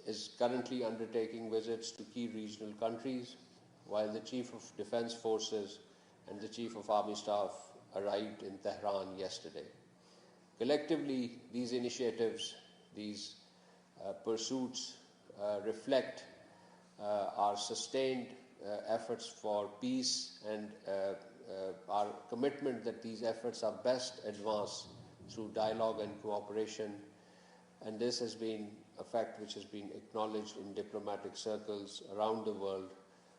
is currently undertaking visits to key regional countries, while the Chief of Defense Forces and the Chief of Army Staff arrived in Tehran yesterday. Collectively, these initiatives, these pursuits reflect our sustained efforts for peace and our commitment that these efforts are best advanced through dialogue and cooperation, and this has been a fact which has been acknowledged in diplomatic circles around the world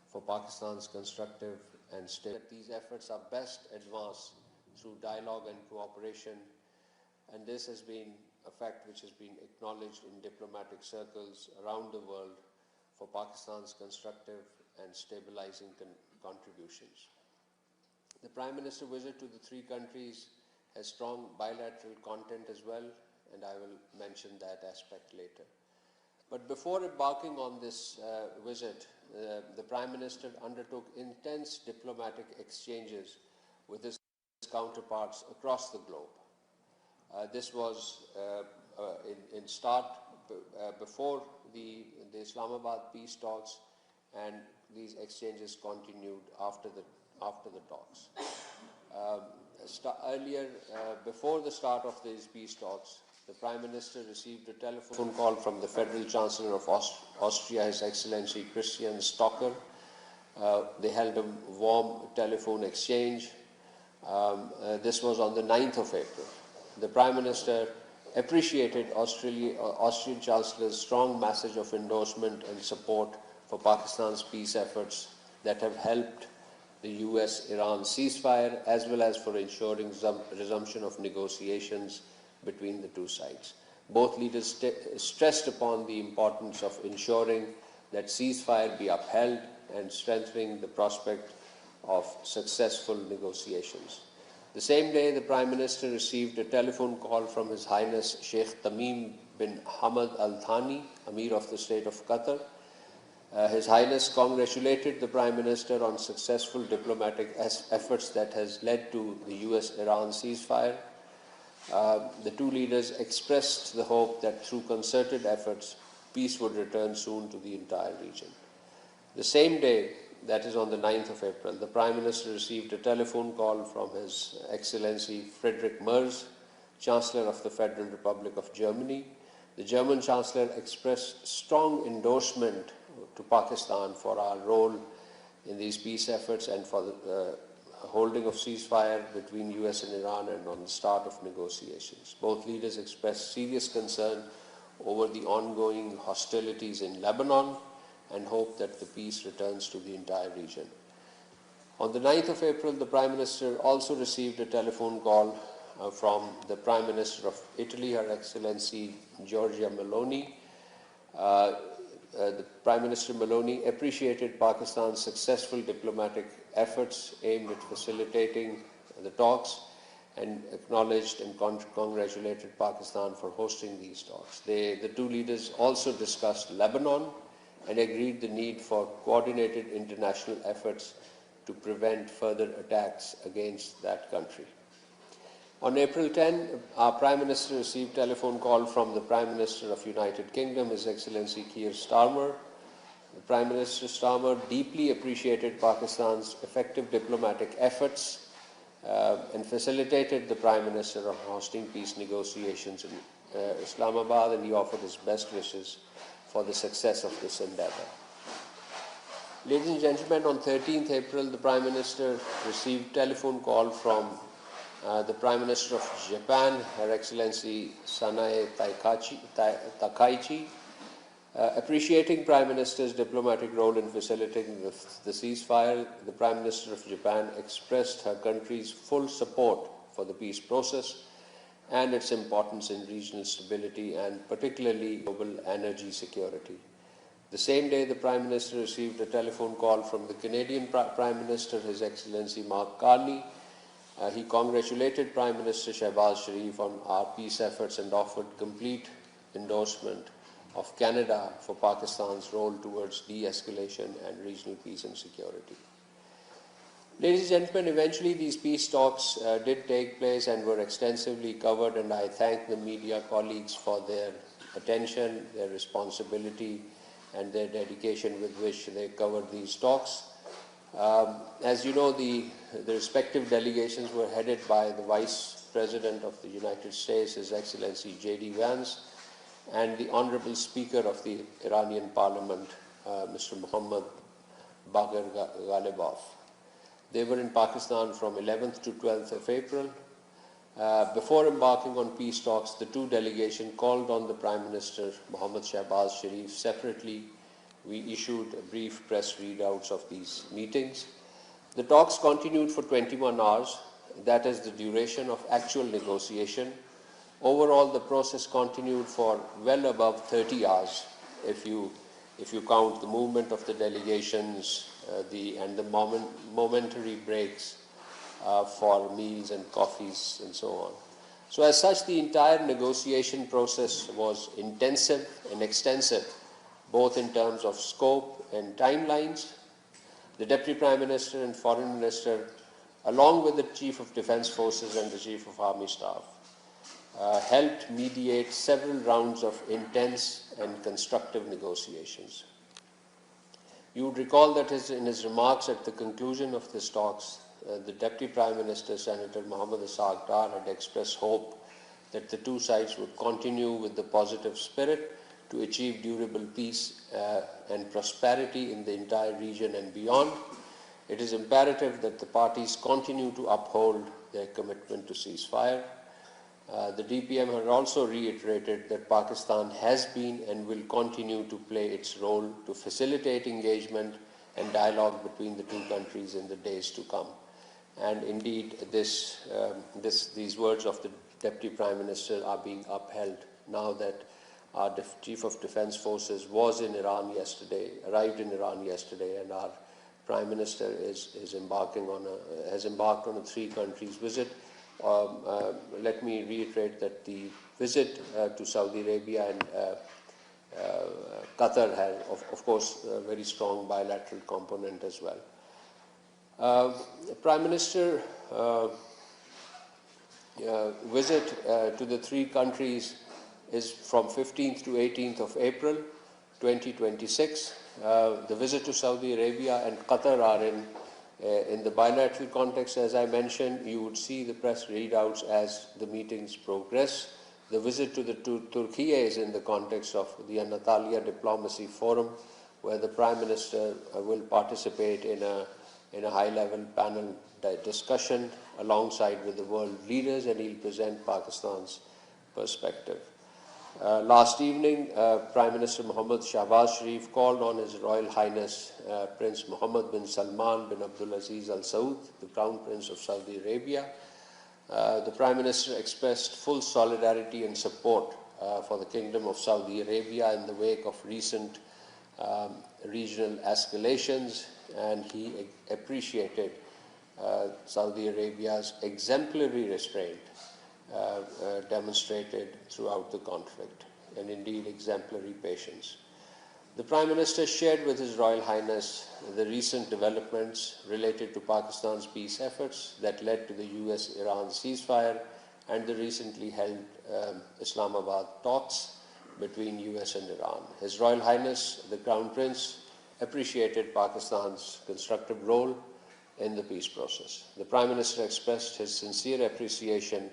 for Pakistan's constructive and stable. These efforts are best advanced through dialogue and cooperation, and this has been a fact which has been acknowledged in diplomatic circles around the world for Pakistan's constructive and stabilizing contributions. The Prime Minister's visit to the three countries has strong bilateral content as well, and I will mention that aspect later. But before embarking on this visit, the Prime Minister undertook intense diplomatic exchanges with his counterparts across the globe. This was before the Islamabad peace talks, and these exchanges continued after the talks. Before the start of these peace talks, the Prime Minister received a telephone call from the Federal Chancellor of Austria, His Excellency Christian Stocker. They held a warm telephone exchange. This was on the 9th of April. The Prime Minister appreciated Austrian Chancellor's strong message of endorsement and support for Pakistan's peace efforts that have helped the US-Iran ceasefire, as well as for ensuring resumption of negotiations between the two sides. Both leaders stressed upon the importance of ensuring that ceasefire be upheld and strengthening the prospect of successful negotiations. The same day, the Prime Minister received a telephone call from His Highness Sheikh Tamim bin Hamad Al Thani, Amir of the State of Qatar. His Highness congratulated the Prime Minister on successful diplomatic efforts that has led to the US-Iran ceasefire. The two leaders expressed the hope that through concerted efforts, peace would return soon to the entire region. The same day, that is on the 9th of April, the Prime Minister received a telephone call from His Excellency Friedrich Merz, Chancellor of the Federal Republic of Germany. The German Chancellor expressed strong endorsement to Pakistan for our role in these peace efforts and for the holding of ceasefire between US and Iran and on the start of negotiations. Both leaders expressed serious concern over the ongoing hostilities in Lebanon and hope that the peace returns to the entire region. On the 9th of April, the Prime Minister also received a telephone call from the Prime Minister of Italy, Her Excellency Giorgia Meloni. The Prime Minister Meloni appreciated Pakistan's successful diplomatic efforts aimed at facilitating the talks and acknowledged and congratulated Pakistan for hosting these talks. The two leaders also discussed Lebanon and agreed the need for coordinated international efforts to prevent further attacks against that country. On April 10, our Prime Minister received a telephone call from the Prime Minister of United Kingdom, His Excellency Keir Starmer. The Prime Minister Starmer deeply appreciated Pakistan's effective diplomatic efforts and facilitated the Prime Minister on hosting peace negotiations in Islamabad, and he offered his best wishes for the success of this endeavor. Ladies and gentlemen, on 13th April, the Prime Minister received a telephone call from the Prime Minister of Japan, Her Excellency Sanae Takaichi. Appreciating Prime Minister's diplomatic role in facilitating the ceasefire, the Prime Minister of Japan expressed her country's full support for the peace process and its importance in regional stability and particularly global energy security. The same day, the Prime Minister received a telephone call from the Canadian Prime Minister, His Excellency Mark Carney. He congratulated Prime Minister Shehbaz Sharif on our peace efforts and offered complete endorsement of Canada for Pakistan's role towards de-escalation and regional peace and security. Ladies and gentlemen, eventually these peace talks did take place and were extensively covered, and I thank the media colleagues for their attention, their responsibility, and their dedication with which they covered these talks. As you know, the respective delegations were headed by the Vice President of the United States, His Excellency J.D. Vance, and the Honorable Speaker of the Iranian Parliament, Mr. Muhammad Bagher Ghalibaf. They were in Pakistan from 11th to 12th of April. Before embarking on peace talks, the two delegations called on the Prime Minister Mohammad Shahbaz Sharif separately. We issued brief press readouts of these meetings. The talks continued for 21 hours. That is the duration of actual negotiation. Overall, the process continued for well above 30 hours if you count the movement of the delegations and the momentary breaks for meals and coffees and so on. So as such, the entire negotiation process was intensive and extensive, both in terms of scope and timelines. The Deputy Prime Minister and Foreign Minister, along with the Chief of Defence Forces and the Chief of Army Staff, helped mediate several rounds of intense and constructive negotiations. You would recall that in his remarks at the conclusion of these talks, the Deputy Prime Minister, Senator Mohammad Ishaq Dar, had expressed hope that the two sides would continue with the positive spirit to achieve durable peace and prosperity in the entire region and beyond. It is imperative that the parties continue to uphold their commitment to ceasefire. The DPM has also reiterated that Pakistan has been and will continue to play its role to facilitate engagement and dialogue between the two countries in the days to come. And indeed, these words of the Deputy Prime Minister are being upheld now that our Chief of Defence Forces was in Iran yesterday, arrived in Iran yesterday, and our Prime Minister has embarked on a three countries visit. Let me reiterate that the visit to Saudi Arabia and Qatar has, of course, a very strong bilateral component as well. The Prime Minister visit to the three countries is from 15th to 18th of April 2026. The visit to Saudi Arabia and Qatar are in the bilateral context. As I mentioned, you would see the press readouts as the meetings progress. The visit to Turkey is in the context of the Anatolia Diplomacy Forum, where the Prime Minister will participate in a high-level panel discussion alongside with the world leaders, and he'll present Pakistan's perspective. Last evening, Prime Minister Mohammad Shahbaz Sharif called on His Royal Highness Prince Mohammed bin Salman bin Abdulaziz Al Saud, the Crown Prince of Saudi Arabia. The Prime Minister expressed full solidarity and support for the Kingdom of Saudi Arabia in the wake of recent regional escalations, and he appreciated Saudi Arabia's exemplary restraint demonstrated throughout the conflict, and indeed exemplary patience. The Prime Minister shared with His Royal Highness the recent developments related to Pakistan's peace efforts that led to the US-Iran ceasefire and the recently held Islamabad talks between US and Iran. His Royal Highness, the Crown Prince, appreciated Pakistan's constructive role in the peace process. The Prime Minister expressed his sincere appreciation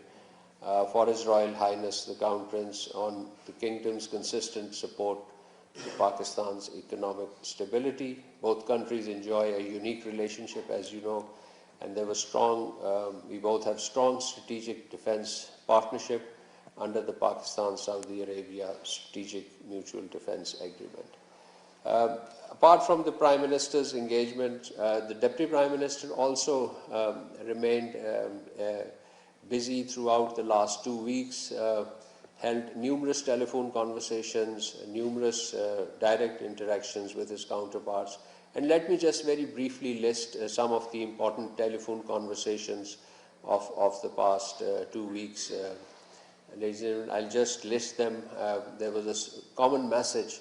for His Royal Highness the Crown Prince on the Kingdom's consistent support to Pakistan's economic stability. Both countries enjoy a unique relationship, as you know, and there was we both have strong strategic defense partnership under the Pakistan-Saudi Arabia Strategic Mutual Defense Agreement. Apart from the Prime Minister's engagement, the Deputy Prime Minister also remained busy throughout the last 2 weeks, held numerous telephone conversations, numerous direct interactions with his counterparts. And let me just very briefly list some of the important telephone conversations of the past 2 weeks. Ladies and gentlemen, I'll just list them. There was a common message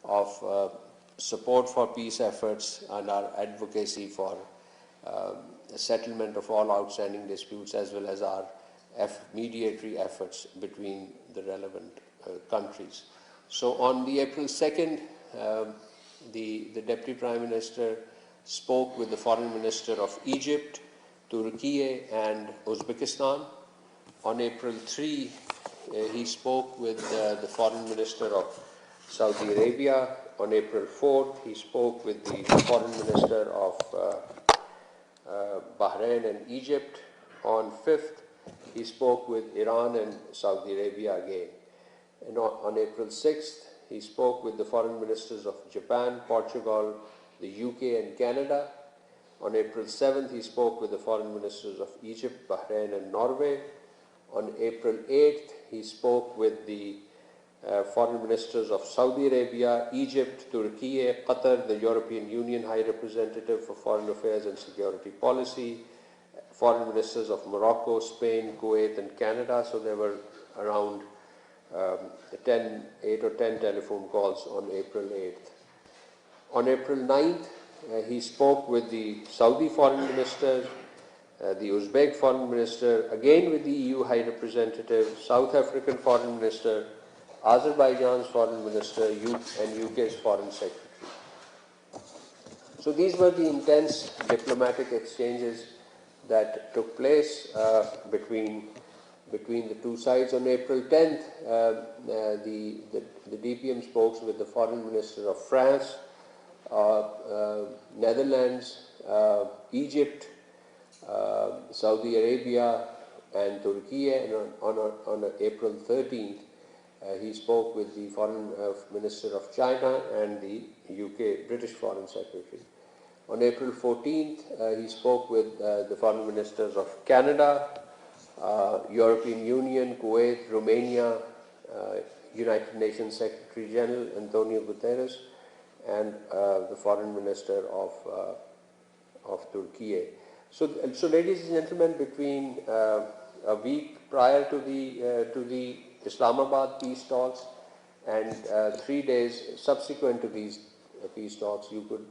of support for peace efforts and our advocacy for settlement of all outstanding disputes, as well as our mediatory efforts between the relevant countries. So on the April 2nd, the Deputy Prime Minister spoke with the Foreign Minister of Egypt, Turkey and Uzbekistan. On April 3, he spoke with the Foreign Minister of Saudi Arabia. On April 4th, he spoke with the Foreign Minister of Bahrain and Egypt. On 5th, he spoke with Iran and Saudi Arabia again. And on April 6th, he spoke with the Foreign Ministers of Japan, Portugal, the UK and Canada. On April 7th, he spoke with the Foreign Ministers of Egypt, Bahrain and Norway. On April 8th, he spoke with the Foreign Ministers of Saudi Arabia, Egypt, Turkey, Qatar, the European Union High Representative for Foreign Affairs and Security Policy, Foreign Ministers of Morocco, Spain, Kuwait and Canada. So there were around 8 or 10 telephone calls on April 8th. On April 9th, he spoke with the Saudi Foreign Minister, the Uzbek Foreign Minister, again with the EU High Representative, South African Foreign Minister, Azerbaijan's Foreign Minister and UK's Foreign Secretary. So these were the intense diplomatic exchanges that took place between the two sides. On April 10th, the DPM spoke with the Foreign Minister of France, Netherlands, Egypt, Saudi Arabia and Turkey, and on April 13th, he spoke with the Foreign Minister of China and the UK British Foreign Secretary. On April 14th, he spoke with the Foreign Ministers of Canada, European Union, Kuwait, Romania, United Nations Secretary General Antonio Guterres, and the Foreign Minister of Turkey. So ladies and gentlemen, between a week prior to the Islamabad peace talks and 3 days subsequent to these peace talks, you could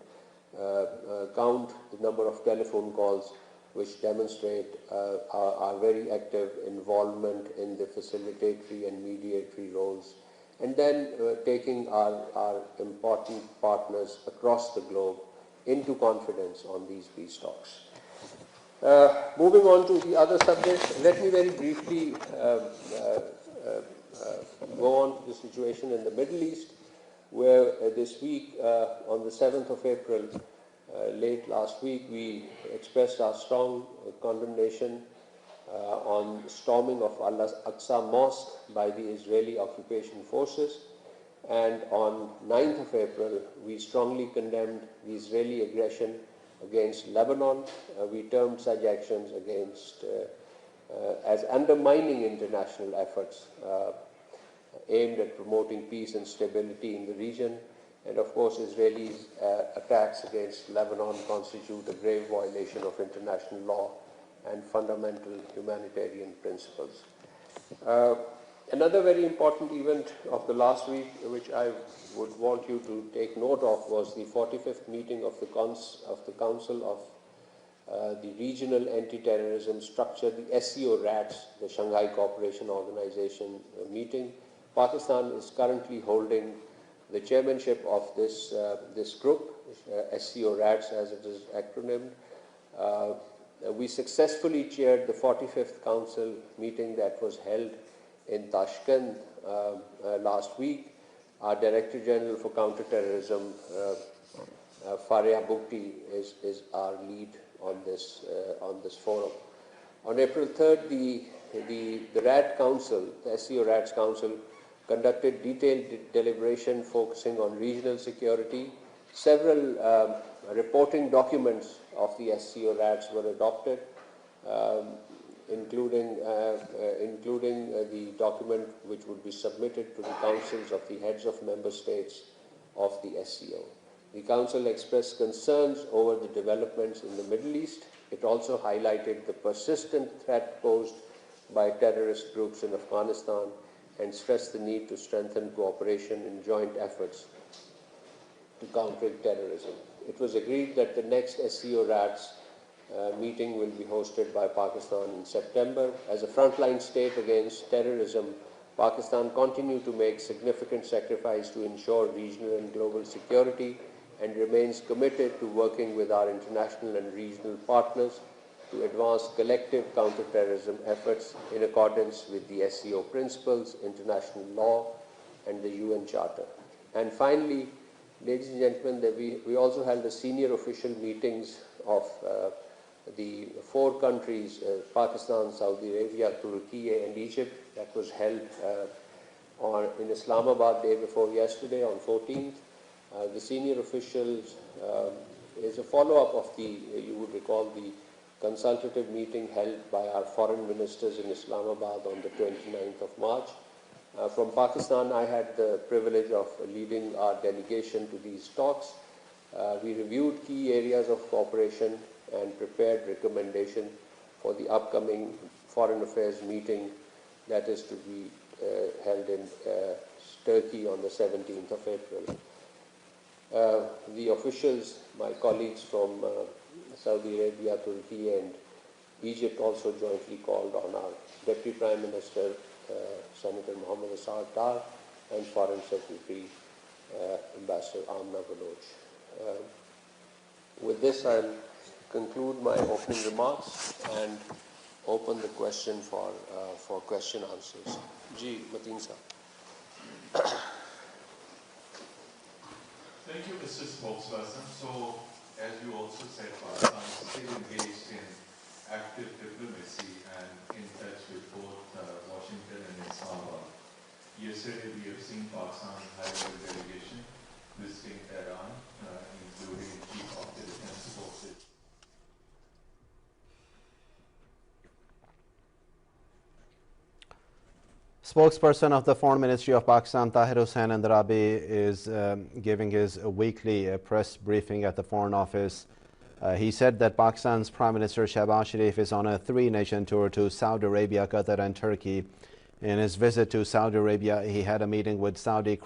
count the number of telephone calls which demonstrate our very active involvement in the facilitatory and mediatory roles, and then taking our important partners across the globe into confidence on these peace talks. Moving on to the other subjects, let me very briefly go on to the situation in the Middle East, where this week, on the 7th of April, late last week, we expressed our strong condemnation on storming of Al-Aqsa Mosque by the Israeli occupation forces. And on 9th of April, we strongly condemned the Israeli aggression against Lebanon. We termed such actions as undermining international efforts aimed at promoting peace and stability in the region. And of course, Israelis' attacks against Lebanon constitute a grave violation of international law and fundamental humanitarian principles. Another very important event of the last week, which I would want you to take note of, was the 45th meeting of the Council of the Regional Anti-Terrorism Structure, the SCO RATS, the Shanghai Cooperation Organization meeting. Pakistan is currently holding the chairmanship of this group, SCO RATS as it is acronymed. We successfully chaired the 45th Council meeting that was held in Tashkent last week. Our Director General for Counterterrorism, Faria Bukti, is our lead on this forum. On April 3rd, the RAT Council, the SCO RATS Council, conducted detailed deliberation focusing on regional security. Several reporting documents of the SCO RATS were adopted, including the document which would be submitted to the councils of the heads of member states of the SCO. The Council expressed concerns over the developments in the Middle East. It also highlighted the persistent threat posed by terrorist groups in Afghanistan and stressed the need to strengthen cooperation in joint efforts to counter terrorism. It was agreed that the next SCO RATS meeting will be hosted by Pakistan in September. As a frontline state against terrorism, Pakistan continues to make significant sacrifice to ensure regional and global security and remains committed to working with our international and regional partners to advance collective counterterrorism efforts in accordance with the SCO principles, international law, and the UN Charter. And finally, ladies and gentlemen, we also held the senior official meetings of the 4 countries, Pakistan, Saudi Arabia, Turkey, and Egypt, that was held in Islamabad day before yesterday on 14th. The senior officials is a follow-up of you would recall, the consultative meeting held by our foreign ministers in Islamabad on the 29th of March. From Pakistan, I had the privilege of leading our delegation to these talks. We reviewed key areas of cooperation and prepared recommendation for the upcoming Foreign Affairs meeting that is to be held in Turkey on the 17th of April. The officials, my colleagues from Saudi Arabia, Turkey, and Egypt also jointly called on our Deputy Prime Minister, Senator Mohammed Asad Dar, and Foreign Secretary, Ambassador Amna Baloch. With this, I'll conclude my opening remarks and open the question for question answers. Ji, Mateen Sahab. Thank you, Mr. Spokesperson. So, as you also said, Pakistan is still engaged in active diplomacy and in touch with both Washington and Islamabad. Yesterday, we have seen Pakistan's high-level delegation visiting Tehran, including Chief of the Defense Forces. Spokesperson of the Foreign Ministry of Pakistan, Tahir Hussain Andarabi, is giving his weekly press briefing at the Foreign Office. He said that Pakistan's Prime Minister Shehbaz Sharif is on a 3-nation tour to Saudi Arabia, Qatar, and Turkey. In his visit to Saudi Arabia, he had a meeting with Saudi